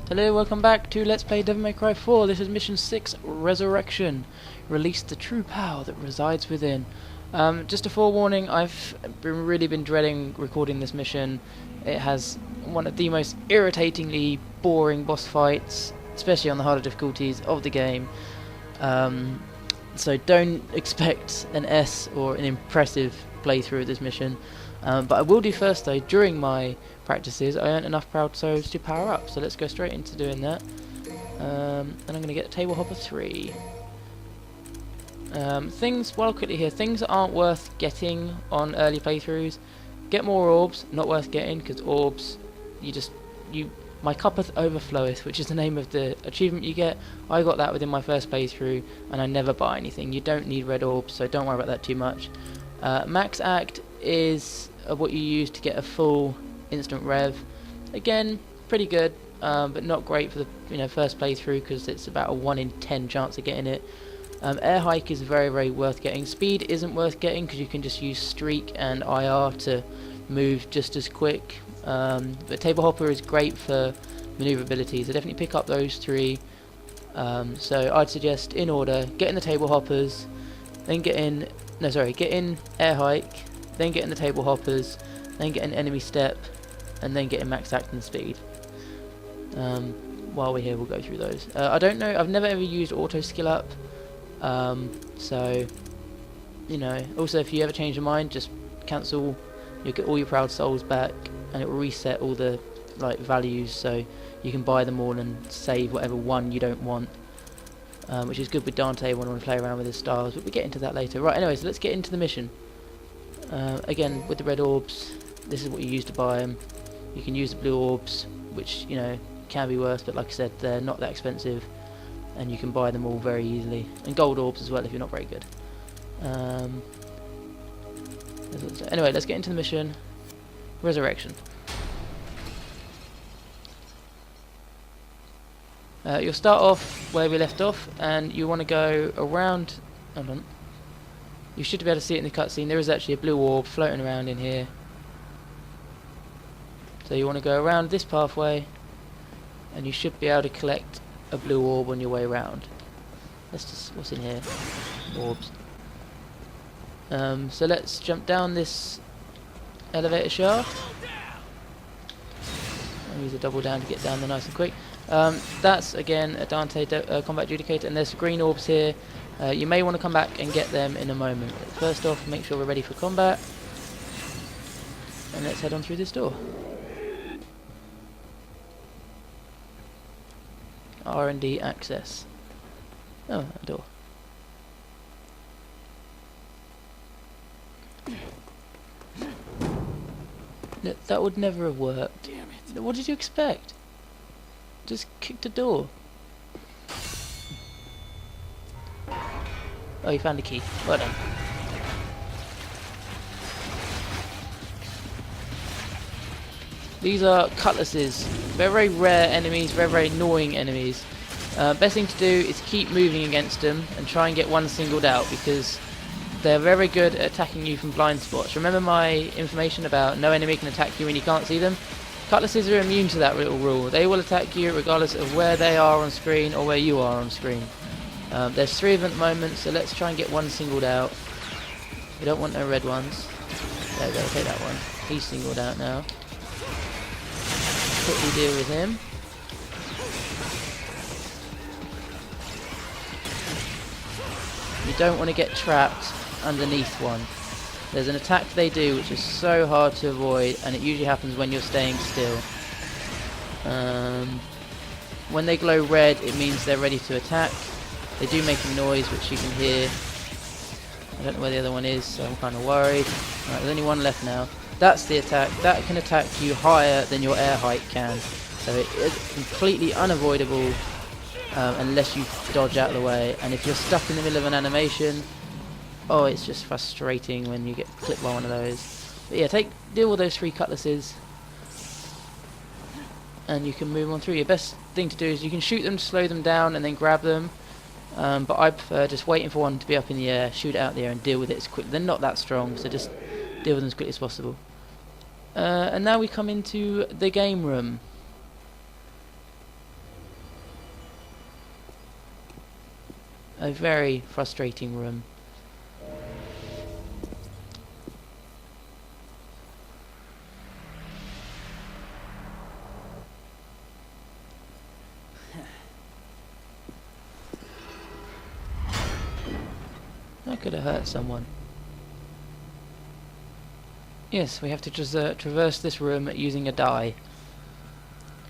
Hello, welcome back to Let's Play Devil May Cry 4. This is Mission 6, Resurrection. Release the true power that resides within. Just a forewarning, I've really been dreading recording this mission. It has one of the most irritatingly boring boss fights, especially on the harder difficulties of the game. So don't expect an S or an impressive playthrough of this mission. But I will do first though, during my practices, I earned enough proud souls to power up, so let's go straight into doing that. And I'm going to get Table Hopper 3. Things, while quickly here, things that aren't worth getting on early playthroughs. Get more orbs, not worth getting, because orbs, my cuppeth overfloweth, which is the name of the achievement you get. I got that within my first playthrough, and I never buy anything. You don't need red orbs, so don't worry about that too much. Max Act is what you use to get a full instant rev. Again, pretty good, but not great for the first playthrough because it's about a 1 in 10 chance of getting it. Air Hike is very worth getting. Speed isn't worth getting because you can just use Streak and IR to move just as quick. But Table Hopper is great for maneuverability, so definitely pick up those three. So I'd suggest, in order, get in the Table Hoppers, then get in Air Hike, then get in the Table Hoppers, then get an Enemy Step, and then get in Max Act and Speed. While we're here, we'll go through those. I don't know, I've never ever used Auto Skill Up, so, also if you ever change your mind, just cancel, you'll get all your proud souls back, and it will reset all the values, so you can buy them all and save whatever one you don't want. Which is good with Dante when I want to play around with his stars, but we'll get into that later. Right, anyway, so let's get into the mission. Again, with the red orbs, this is what you use to buy them. You can use the blue orbs, which, can be worse, but like I said, they're not that expensive, and you can buy them all very easily. And gold orbs as well if you're not very good. Anyway, let's get into the mission. Resurrection. You'll start off where we left off, and you want to go around. Hold on. You should be able to see it in the cutscene. There is actually a blue orb floating around in here. So you want to go around this pathway, and you should be able to collect a blue orb on your way around. Let's just, what's in here? Orbs. So let's jump down this elevator shaft. I'll use a double down to get down there nice and quick. That's again a Dante combat adjudicator, and there's green orbs here. You may want to come back and get them in a moment. First off, make sure we're ready for combat, and let's head on through this door. R&D access. Oh, a door. That would never have worked. Damn it. What did you expect? Just kicked a door. Oh, you found a key. Well done. These are cutlasses. They're very rare enemies, very annoying enemies. Best thing to do is keep moving against them and try and get one singled out, because they're very good at attacking you from blind spots. Remember my information about no enemy can attack you when you can't see them? Cutlasses are immune to that little rule. They will attack you regardless of where they are on screen or where you are on screen. There's 3 of them at the moment, so let's try and get one singled out. We don't want no red ones. There we go, take that one. He's singled out now. Quickly deal with him. You don't want to get trapped underneath one. There's an attack they do which is so hard to avoid, and it usually happens when you're staying still. When they glow red, it means they're ready to attack. They do make a noise which you can hear. I don't know where the other one is, so I'm kind of worried. Right, there's only one left now. That's the attack. That can attack you higher than your air hike can. So it is completely unavoidable unless you dodge out of the way. And if you're stuck in the middle of an animation, oh, it's just frustrating when you get clipped by one of those. But yeah, deal with those 3 cutlasses, and you can move on through. Your best thing to do is you can shoot them to slow them down and then grab them. But I prefer just waiting for one to be up in the air, shoot it out there and deal with it as quick. They're not that strong, so just deal with them as quickly as possible. And now we come into the game room. A very frustrating room. That could have hurt someone. Yes, we have to traverse this room using a die.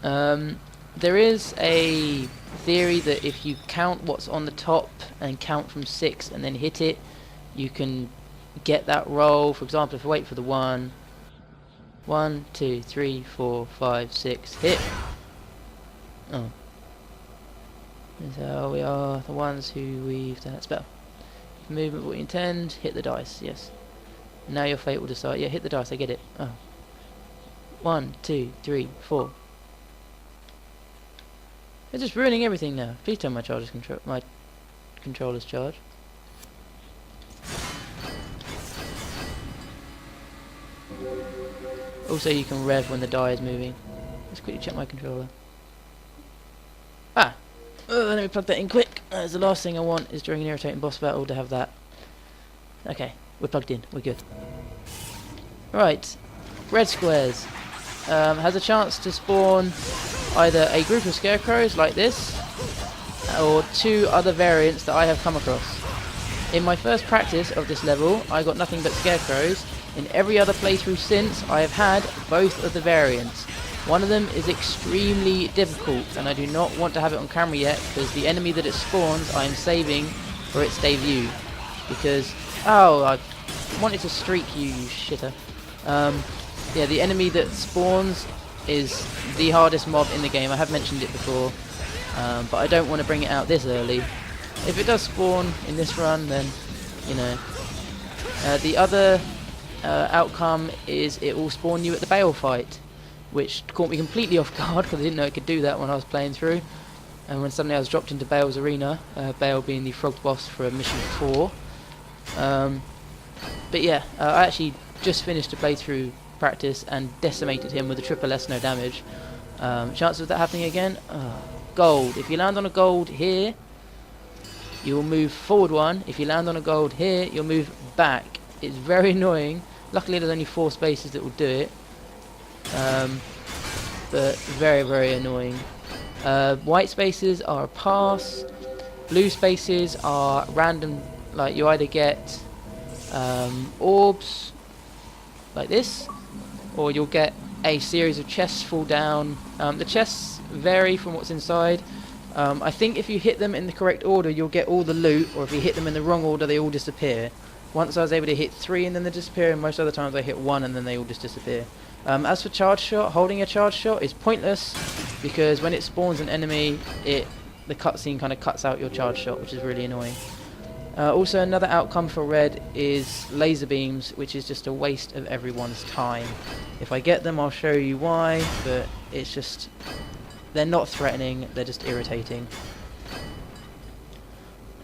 There is a theory that if you count what's on the top and count from 6 and then hit it, you can get that roll. For example, if I wait for the 1, 1, 2, 3, 4, 5, 6, hit. Oh. So we are the ones who we've done that spell. Movement what you intend, hit the dice, yes. Now your fate will decide. Yeah, hit the dice, I get it. Oh. 1, 2, 3, 4. They're just ruining everything now. Please tell my controller's charge. Also, you can rev when the die is moving. Let's quickly check my controller. Ah! Let me plug that in quick. That's the last thing I want is during an irritating boss battle to have that. Okay, we're plugged in. We're good. Right. Red squares. Has a chance to spawn either a group of scarecrows like this, or 2 other variants that I have come across. In my first practice of this level, I got nothing but scarecrows. In every other playthrough since, I have had both of the variants. One of them is extremely difficult, and I do not want to have it on camera yet, because the enemy that it spawns I am saving for its debut. Because, oh, I wanted to streak you, you shitter. Yeah, the enemy that spawns is the hardest mob in the game. I have mentioned it before, but I don't want to bring it out this early. If it does spawn in this run, then, you know. The other outcome is it will spawn you at the Bale fight, which caught me completely off guard because I didn't know it could do that when I was playing through. And when suddenly I was dropped into Bale's arena, Bale being the frog boss for mission 4. But yeah, I actually just finished a playthrough practice and decimated him with a triple S no damage. Chances of that happening again? Gold. If you land on a gold here, you will move forward 1. If you land on a gold here, you'll move back. It's very annoying. Luckily there's only 4 spaces that will do it. But very, very annoying. White spaces are a pass. Blue spaces are random, like you either get orbs like this, or you'll get a series of chests fall down. The chests vary from what's inside. I think if you hit them in the correct order you'll get all the loot, or if you hit them in the wrong order they all disappear. Once I was able to hit 3 and then they disappear, and most other times I hit 1 and then they all just disappear. As for charge shot, holding a charge shot is pointless, because when it spawns an enemy, the cutscene kind of cuts out your charge shot, which is really annoying. Also, another outcome for red is laser beams, which is just a waste of everyone's time. If I get them, I'll show you why, but it's just... they're not threatening, they're just irritating.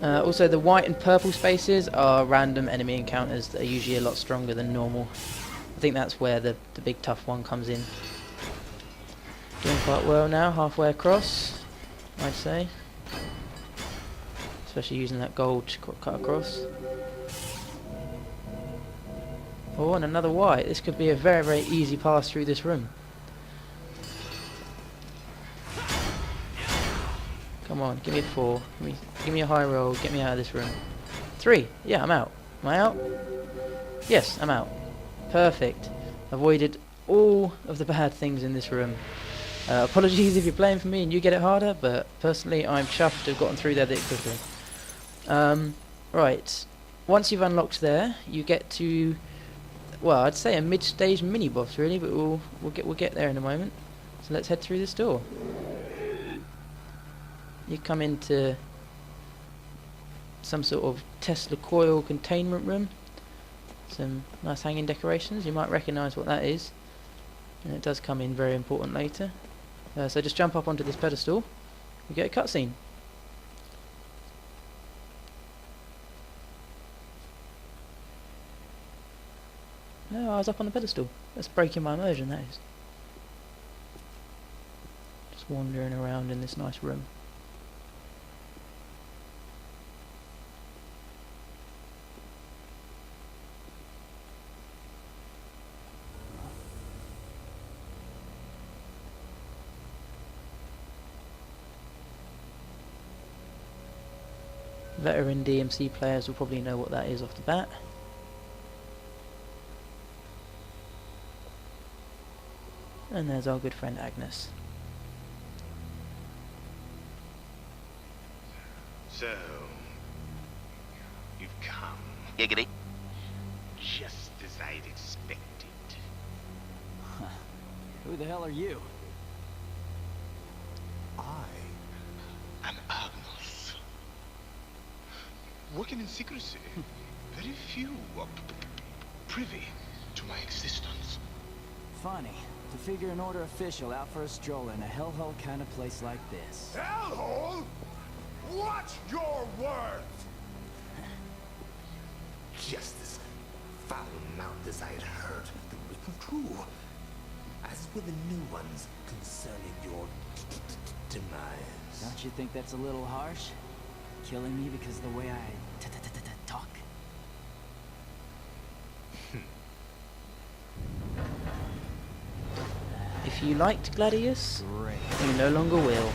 Also, the white and purple spaces are random enemy encounters that are usually a lot stronger than normal. I think that's where the big tough one comes in. Doing quite well now, halfway across, I'd say. Especially using that gold to cut across. Oh, and another white. This could be a very, very easy pass through this room. Come on, give me a 4. Give me a high roll, get me out of this room. 3. Yeah, I'm out. Am I out? Yes, I'm out. Perfect. Avoided all of the bad things in this room. Apologies if you're playing for me and you get it harder, but personally I'm chuffed to have gotten through there that quickly. Right. Once you've unlocked there, you get to, well, I'd say a mid-stage mini-boss really, but we'll get there in a moment. So let's head through this door. You come into some sort of Tesla coil containment room. Some nice hanging decorations. You might recognise what that is, and it does come in very important later. So just jump up onto this pedestal. You get a cutscene. No, I was up on the pedestal. That's breaking my immersion, that is. Just wandering around in this nice room. Veteran DMC players will probably know what that is off the bat. And there's our good friend Agnes. So, you've come. Giggity. Just as I'd expected. Who the hell are you? I am Agnus. Working in secrecy. Very few are privy to my existence. Funny. To figure an order official out for a stroll in a hellhole kind of place like this. Hellhole? Watch your words! Just as foul-mouthed as I had heard, the written true. As were the new ones concerning your demise. Don't you think that's a little harsh? Killing me because of the way I talk? If you liked Gladius, Great. you no longer will.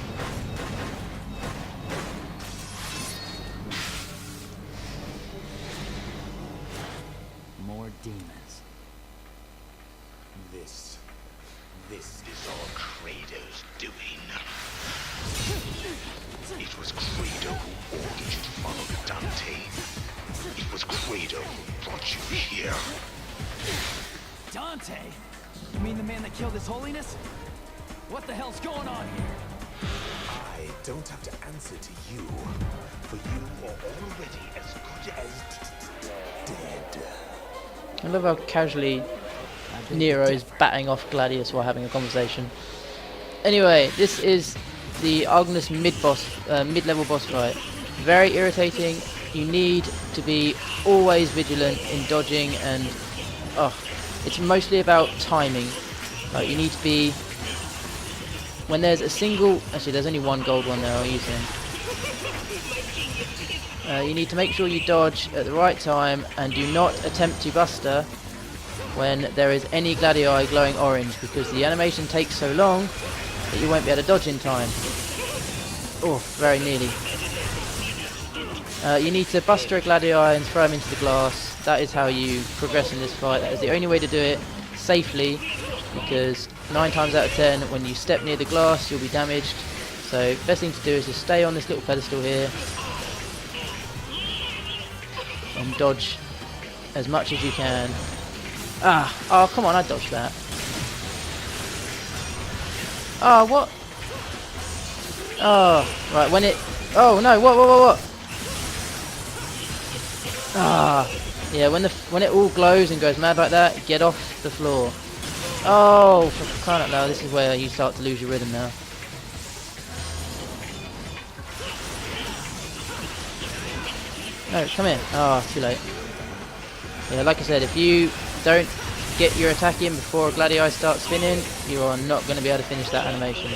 More demons. This is all Kratos' doing. It was Kratos who ordered you to follow Dante. It was Kratos who brought you here. Dante? You mean the man that killed His Holiness? What the hell's going on here? I don't have to answer to you, for you are already as good as dead. I love how casually Nero is batting off Gladius while having a conversation. Anyway, this is the Agnus mid-level boss fight. Very irritating. You need to be always vigilant in dodging, and it's mostly about timing. You need to be, when there's a single, actually there's only one gold one there, I'll use him. You need to make sure you dodge at the right time and do not attempt to buster when there is any Gladii glowing orange, because the animation takes so long that you won't be able to dodge in time. Oh, very nearly. You need to buster a Gladii and throw him into the glass. That is how you progress in this fight. That is the only way to do it safely, because 9 times out of 10 when you step near the glass you'll be damaged. So best thing to do is just stay on this little pedestal here and dodge as much as you can. Oh come on, I dodged that. Oh, what? Oh, right, when it... Oh no, what? Yeah, when it all glows and goes mad like that, get off the floor. Oh, for crying out loud, this is where you start to lose your rhythm now. No, come here. Oh, too late. Yeah, like I said, if you don't get your attack in before a Gladii starts spinning, you are not going to be able to finish that animation.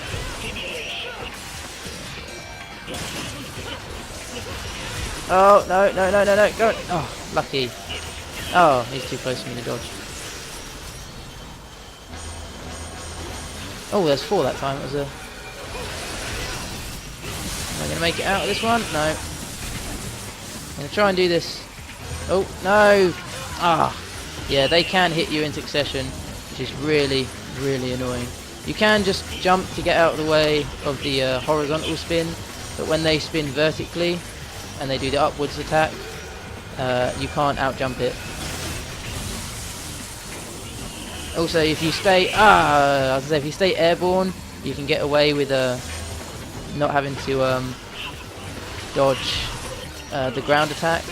Oh, no, go on. Oh, lucky. Oh, he's too close for me to dodge. Oh, there's 4 that time. It was a... Am I going to make it out of this one? No. I'm going to try and do this. Oh, no! Yeah, they can hit you in succession, which is really, really annoying. You can just jump to get out of the way of the horizontal spin, but when they spin vertically and they do the upwards attack, you can't out-jump it. Also, if you stay, if you stay airborne, you can get away with not having to dodge the ground attack.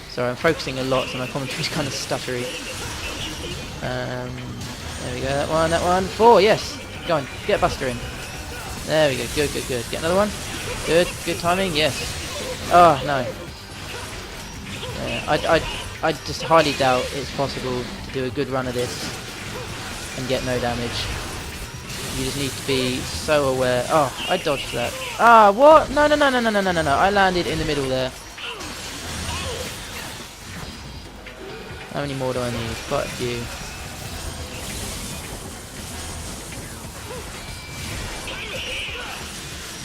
Sorry, I'm focusing a lot, so my commentary's kind of stuttery. There we go, that one. 4, yes. Go on, get Buster in. There we go, good. Get another one. Good timing, yes. Oh, no. I just highly doubt it's possible to do a good run of this and get no damage. You just need to be so aware. Oh, I dodged that. What? No. I landed in the middle there. How many more do I need? Quite a few.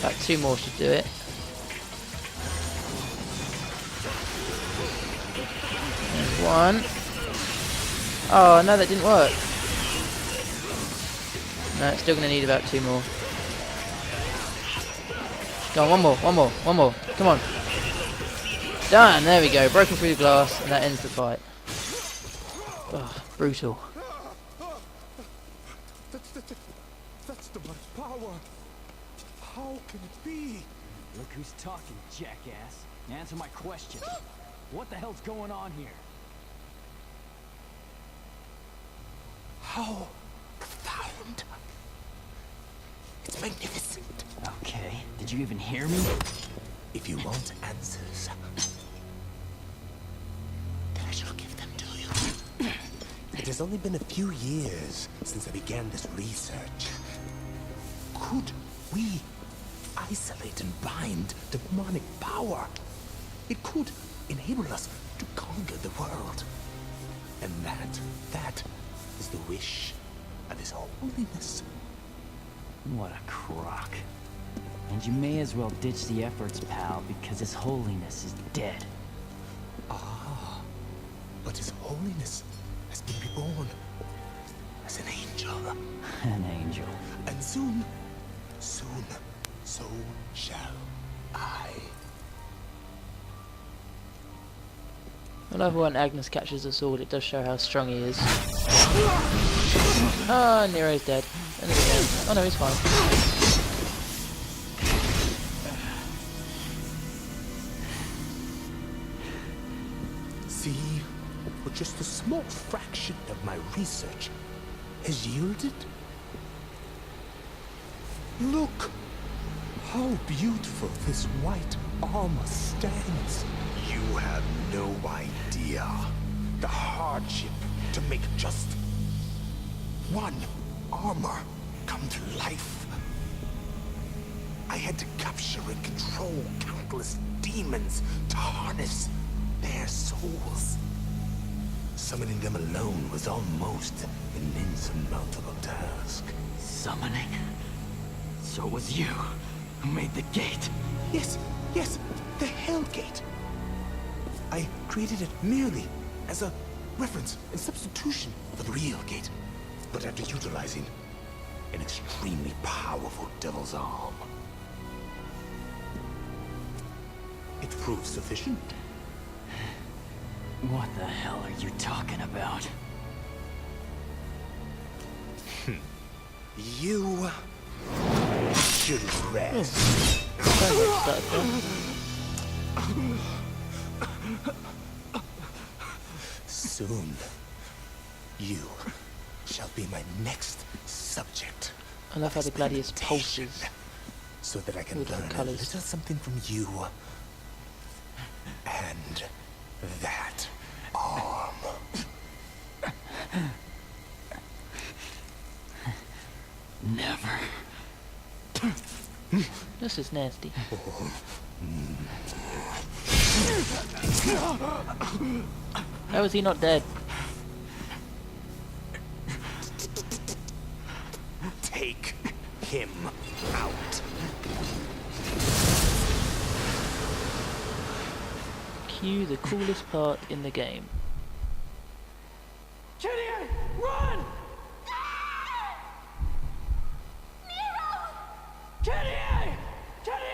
About 2 more should do it. One. Oh, no, that didn't work. No, it's still going to need about 2 more. Go on, one more. Come on. Done, there we go. Broken through the glass, and that ends the fight. Oh, brutal. That's the much power. How can it be? Look who's talking, jackass. Answer my question. What the hell's going on here? How profound. It's magnificent. Okay, did you even hear me? If you want answers, then I shall give them to you. It has only been a few years since I began this research. Could we isolate and bind demonic power? It could enable us to conquer the world. And that is the wish of His Holiness. What a crock. And you may as well ditch the efforts, pal, because His Holiness is dead. Ah, but His Holiness has been reborn as an angel. An angel. And soon, so shall I. I love when Agnes catches the sword, it does show how strong he is. Ah, Nero's dead. And again. Oh no, he's fine. See, what just a small fraction of my research has yielded. Look how beautiful this white armor stands. You have no idea The hardship to make just one armor come to life. I had to capture and control countless demons to harness their souls. Summoning them alone was almost an insurmountable task. Summoning? So it was you who made the gate. Yes, the Hell Gate. I created it merely as a reference and substitution for the real gate, but after utilizing an extremely powerful devil's arm. It proved sufficient. What the hell are you talking about? You should rest. Don't get stuck there. Soon, you shall be my next subject. I love how the gladius Meditation, pulses. so that I can with learn different a colours. little something from you. And that arm. Never. This is nasty. How is he not dead? Take him out. Cue the coolest part in the game. Gideon, run! Gideon! Gideon!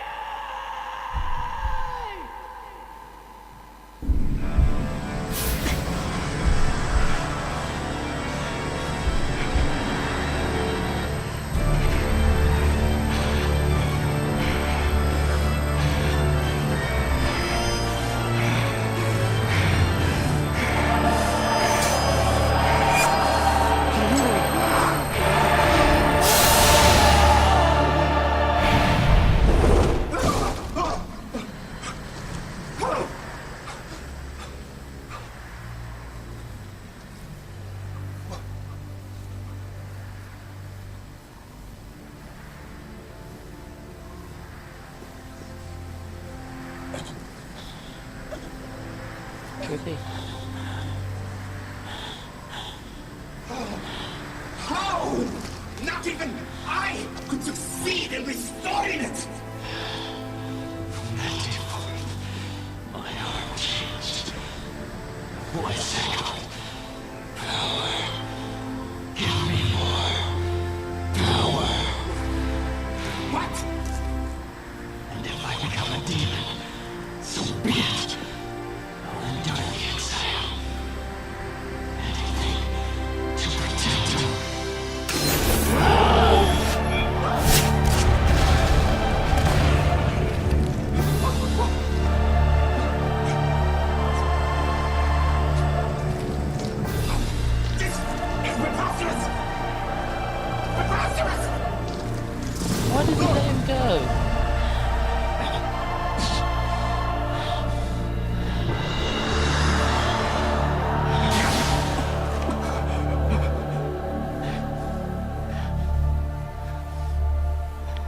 Trippy. How? Not even I could succeed in restoring it! My arm changed. Was Why did he let him go?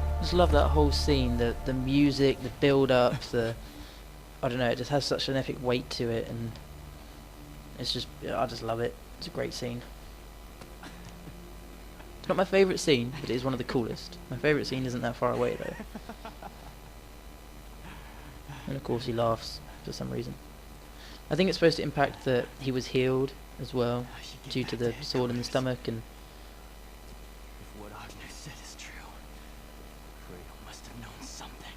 I just love that whole scene, the music, the build up, I don't know, it just has such an epic weight to it, and it's just, I just love it. It's a great scene. It's not my favourite scene, but it is one of the coolest. My favourite scene isn't that far away though. And of course he laughs for some reason. I think it's supposed to impact that he was healed as well, due to the sword in the stomach, and If what Agnes said is true, Kratos must have known something.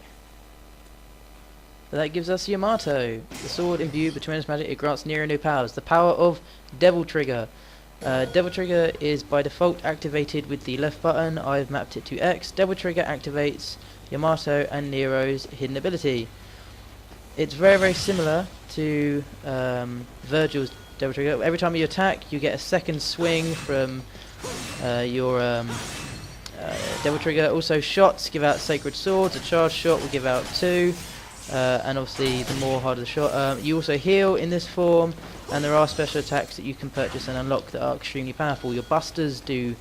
but that gives us Yamato. The sword imbued with tremendous magic, it grants Nero new powers. The power of Devil Trigger. Devil Trigger is by default activated with the left button. I've mapped it to X. Devil Trigger activates Yamato and Nero's hidden ability. It's very, very similar to Virgil's Devil Trigger. Every time you attack, you get a second swing from your Devil Trigger. Also, shots give out sacred swords. A charged shot will give out 2. And obviously, the more harder the shot. You also heal in this form, and there are special attacks that you can purchase and unlock that are extremely powerful. Your busters do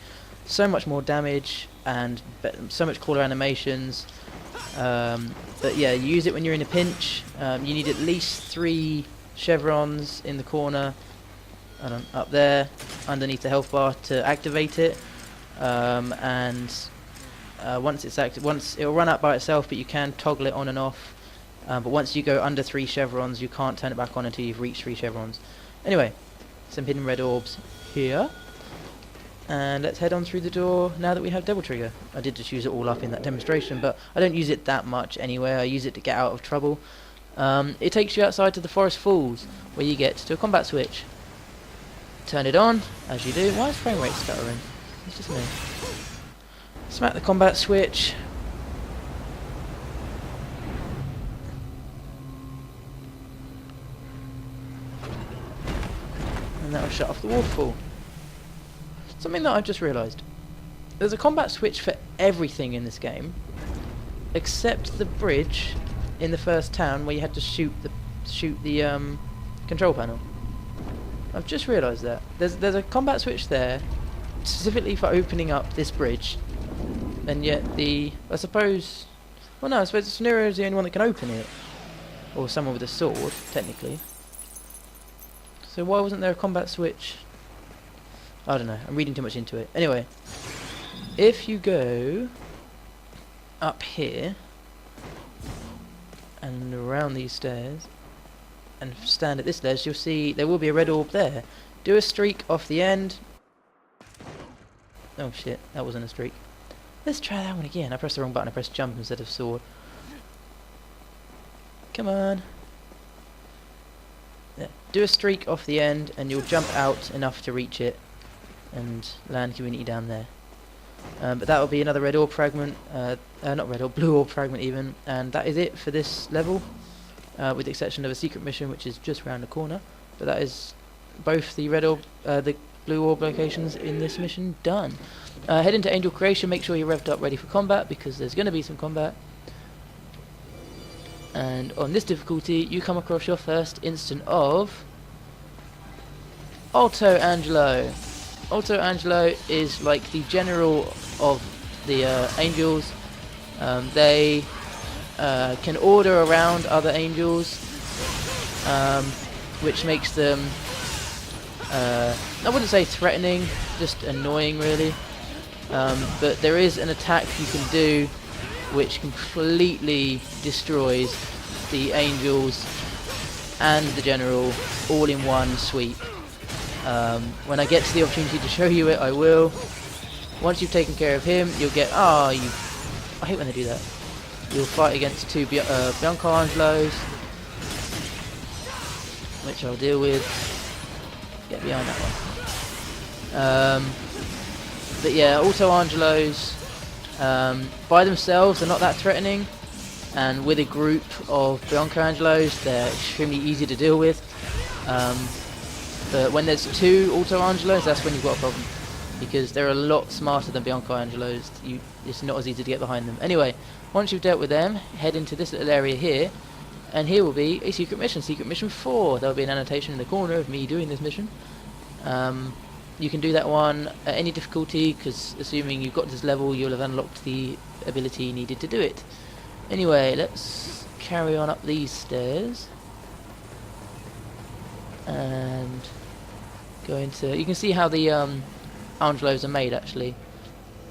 so much more damage and so much cooler animations. But yeah, you use it when you're in a pinch. You need at least 3 chevrons in the corner, and up there, underneath the health bar to activate it. Once it's active, it'll run out by itself, but you can toggle it on and off. But once you go under 3 chevrons, you can't turn it back on until you've reached 3 chevrons. Anyway, some hidden red orbs here. And let's head on through the door now that we have Devil Trigger. I did just use it all up in that demonstration, but I don't use it that much anyway. I use it to get out of trouble. It takes you outside to the Forest Falls, where you get to a combat switch. Turn it on, as you do. Why is frame rate stuttering? It's just me. Smack the combat switch. And that will shut off the waterfall. Something that I've just realised. There's a combat switch for everything in this game, except the bridge in the first town where you had to shoot the control panel. I've just realised that. There's a combat switch there, specifically for opening up this bridge, and yet I suppose Nero is the only one that can open it. Or someone with a sword, technically. So why wasn't there a combat switch? I don't know, I'm reading too much into it. Anyway, if you go up here and around these stairs and stand at this ledge, you'll see there will be a red orb there. Do a streak off the end. Oh shit, that wasn't a streak. Let's try that one again. I pressed the wrong button, I pressed jump instead of sword. Come on. Yeah. Do a streak off the end and you'll jump out enough to reach it and land community down there. But that will be another red orb fragment, not red orb, blue orb fragment even, and that is it for this level, with the exception of a secret mission which is just round the corner. But that is both the red orb, the blue orb locations in this mission done. Head into Angel Creation, make sure you're revved up ready for combat because there's going to be some combat. And on this difficulty you come across your first instant of Alto Angelo. Alto Angelo is like the general of the angels. They can order around other angels, which makes them, I wouldn't say threatening, just annoying really. But there is an attack you can do which completely destroys the angels and the general all in one sweep. When I get to the opportunity to show you it, I will. Once you've taken care of him, you'll get... I hate when they do that. You'll fight against 2 Bianco Angelos, which I'll deal with. Get behind that one. But yeah, Alto Angelos, by themselves, they're not that threatening. And with a group of Bianco Angelos, they're extremely easy to deal with. But when there's 2 Alto Angelos, that's when you've got a problem. because they're a lot smarter than Biancangelos. It's not as easy to get behind them. Anyway, once you've dealt with them, head into this little area here, and here will be a secret mission 4. There'll be an annotation in the corner of me doing this mission. You can do that one at any difficulty, because assuming you've got this level, you'll have unlocked the ability needed to do it. Anyway, let's carry on up these stairs. And go into... You can see how the Angelos are made, actually,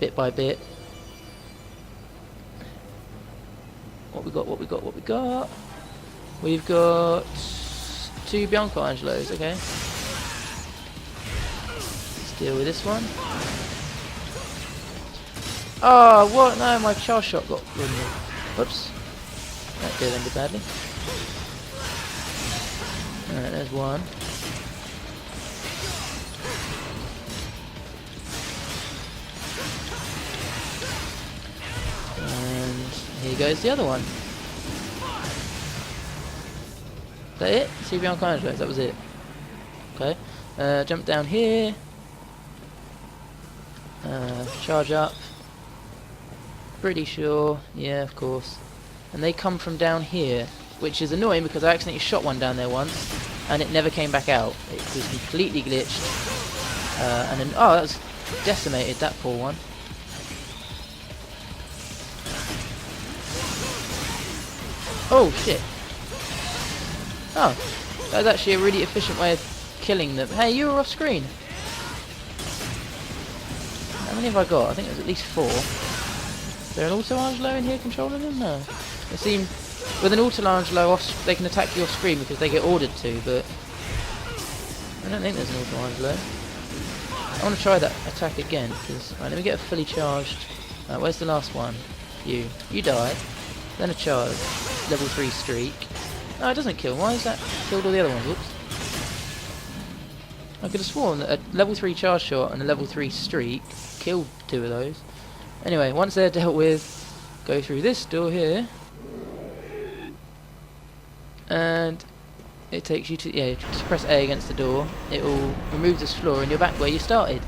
bit by bit. What we got? We've got 2 Biancangelos, okay. Let's deal with this one. Oh, what? No, my charge shot got removed. Whoops. That did end badly. Alright, there's one. And here goes the other one. Is that it? See Biancangelos, that was it. Okay. Jump down here. Charge up. Pretty sure. Yeah, of course. And they come from down here, which is annoying because I accidentally shot one down there once and it never came back out. It was completely glitched. And then, oh, that was decimated, that poor one. Oh shit. Oh, that was actually a really efficient way of killing them. Hey, you were off screen. How many have I got? I think there's at least 4. Is there an Auto-Angelo in here controlling them? No. They seem... With an Auto-Angelo off, they can attack you off screen because they get ordered to, but... I don't think there's an Auto-Angelo. I want to try that attack again, because... Right, let me get a fully charged... where's the last one? You. You die. Then a charge. Level 3 streak. No, it doesn't kill. Why is that killed all the other ones? Whoops. I could have sworn that a level 3 charge shot and a level 3 streak killed 2 of those. Anyway, once they're dealt with, go through this door here. And it takes you to, yeah, just press A against the door. It will remove this floor and you're back where you started.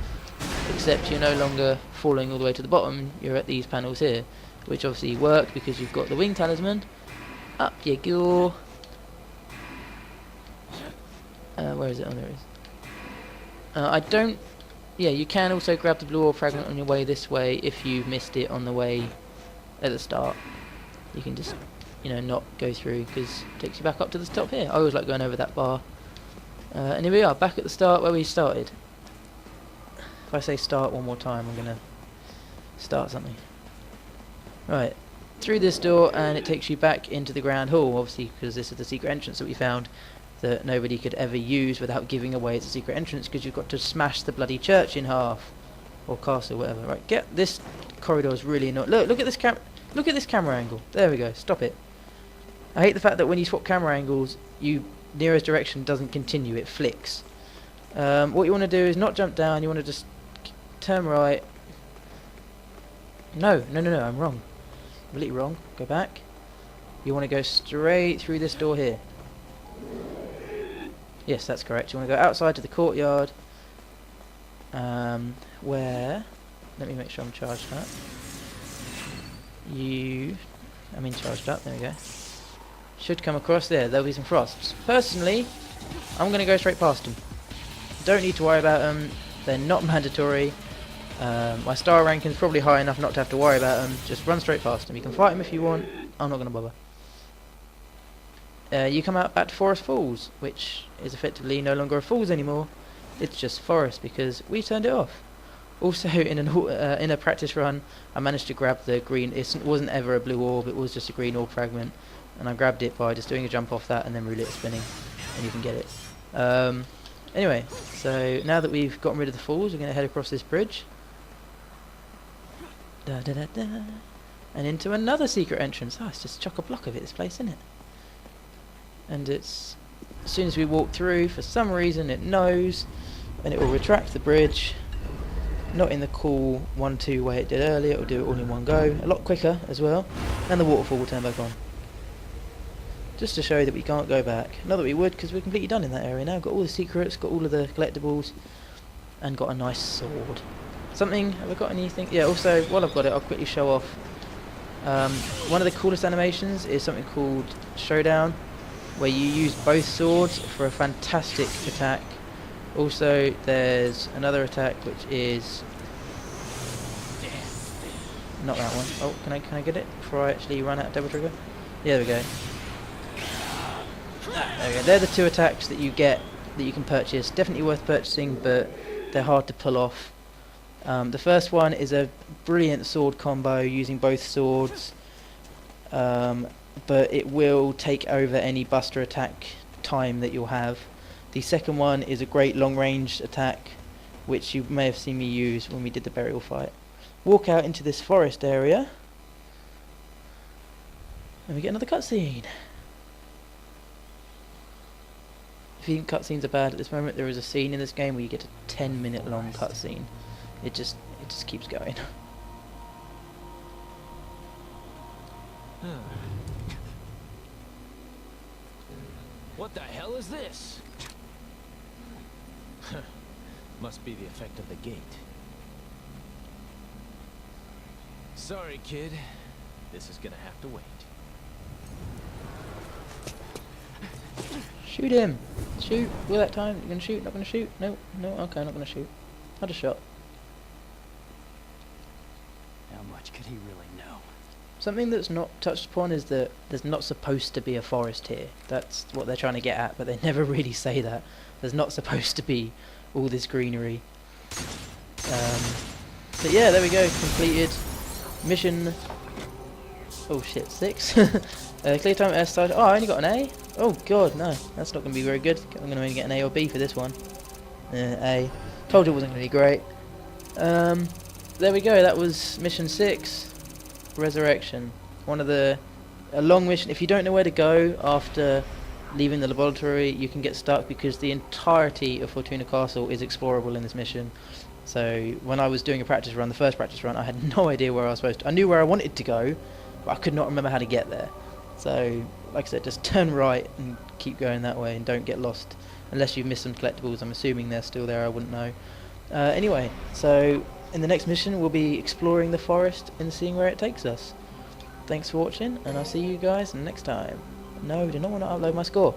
Except you're no longer falling all the way to the bottom, you're at these panels here. Which obviously work because you've got the wing talisman. Up you go. Where is it? Oh, there it is. I don't... Yeah, you can also grab the blue ore fragment on your way this way if you missed it on the way at the start. You can just, you know, not go through because it takes you back up to the top here. I always like going over that bar. And here we are, back at the start where we started. If I say start one more time, I'm going to start something. Right, through this door and it takes you back into the Grand Hall, obviously because this is the secret entrance that we found that nobody could ever use without giving away it's a secret entrance because you've got to smash the bloody church in half. Or castle, whatever. Right, get this corridor is really annoying. Look at this camera angle. There we go, stop it. I hate the fact that when you swap camera angles, nearest direction doesn't continue, it flicks. What you want to do is not jump down, you want to just turn right. No, I'm wrong. Completely wrong. Go back. You want to go straight through this door here. Yes, that's correct. You want to go outside to the courtyard. Where... Let me make sure I'm charged up. Charged up. There we go. Should come across there. There'll be some frosps. Personally, I'm going to go straight past them. Don't need to worry about them. They're not mandatory. My star ranking's probably high enough not to have to worry about them. Just run straight past them. You can fight them if you want. I'm not going to bother. You come out back to Forest Falls, which is effectively no longer a falls anymore. It's just forest because we turned it off. Also, in a practice run, I managed to grab the green. It wasn't ever a blue orb. It was just a green orb fragment, and I grabbed it by just doing a jump off that and then roulette spinning, and you can get it. Anyway, so now that we've gotten rid of the falls, we're going to head across this bridge. And into another secret entrance. Oh, it's just chock-a-block of it, this place, isn't it? And it's... As soon as we walk through, for some reason it knows, and it will retract the bridge. Not in the cool 1-2 way it did earlier, it will do it all in one go. A lot quicker as well. And the waterfall will turn back on. Just to show you that we can't go back. Not that we would, because we're completely done in that area now. Got all the secrets, got all of the collectibles, and got a nice sword. Something, have I got anything? Yeah, also, while I've got it, I'll quickly show off. One of the coolest animations is something called Showdown, where you use both swords for a fantastic attack. Also, there's another attack which is not that one. Oh, can I get it before I actually run out of Devil Trigger? Yeah, there we go. There we go. They're the two attacks that you get that you can purchase. Definitely worth purchasing, but they're hard to pull off. The first one is a brilliant sword combo using both swords, but it will take over any buster attack time that you'll have. The second one is a great long range attack, which you may have seen me use when we did the burial fight. Walk out into this forest area, and we get another cutscene. If you think cutscenes are bad at this moment, there is a scene in this game where you get a 10-minute long cutscene. It just keeps going. What the hell is this? Must be the effect of the gate. Sorry, kid. This is gonna have to wait. Shoot him! Shoot! Will that time? You gonna shoot? Not gonna shoot? No, no. Okay, not gonna shoot. I just shot. How much could he really know? Something that's not touched upon is that there's not supposed to be a forest here. That's what they're trying to get at, but they never really say that. There's not supposed to be all this greenery. But yeah, there we go. Completed mission. Oh shit, 6. Clear time S side. Oh, I only got an A. Oh god, no, that's not going to be very good. I'm going to only get an A or B for this one. A. Told you it wasn't going to be great. There we go. That was mission 6, Resurrection. One of a long mission. If you don't know where to go after leaving the laboratory, you can get stuck because the entirety of Fortuna Castle is explorable in this mission. So when I was doing a practice run, the first practice run, I had no idea where I was supposed to. I knew where I wanted to go, but I could not remember how to get there. So, like I said, just turn right and keep going that way and don't get lost. Unless you've missed some collectibles, I'm assuming they're still there, I wouldn't know. Anyway, so in the next mission we'll be exploring the forest and seeing where it takes us. Thanks for watching, and I'll see you guys next time. No, I do not want to upload my score.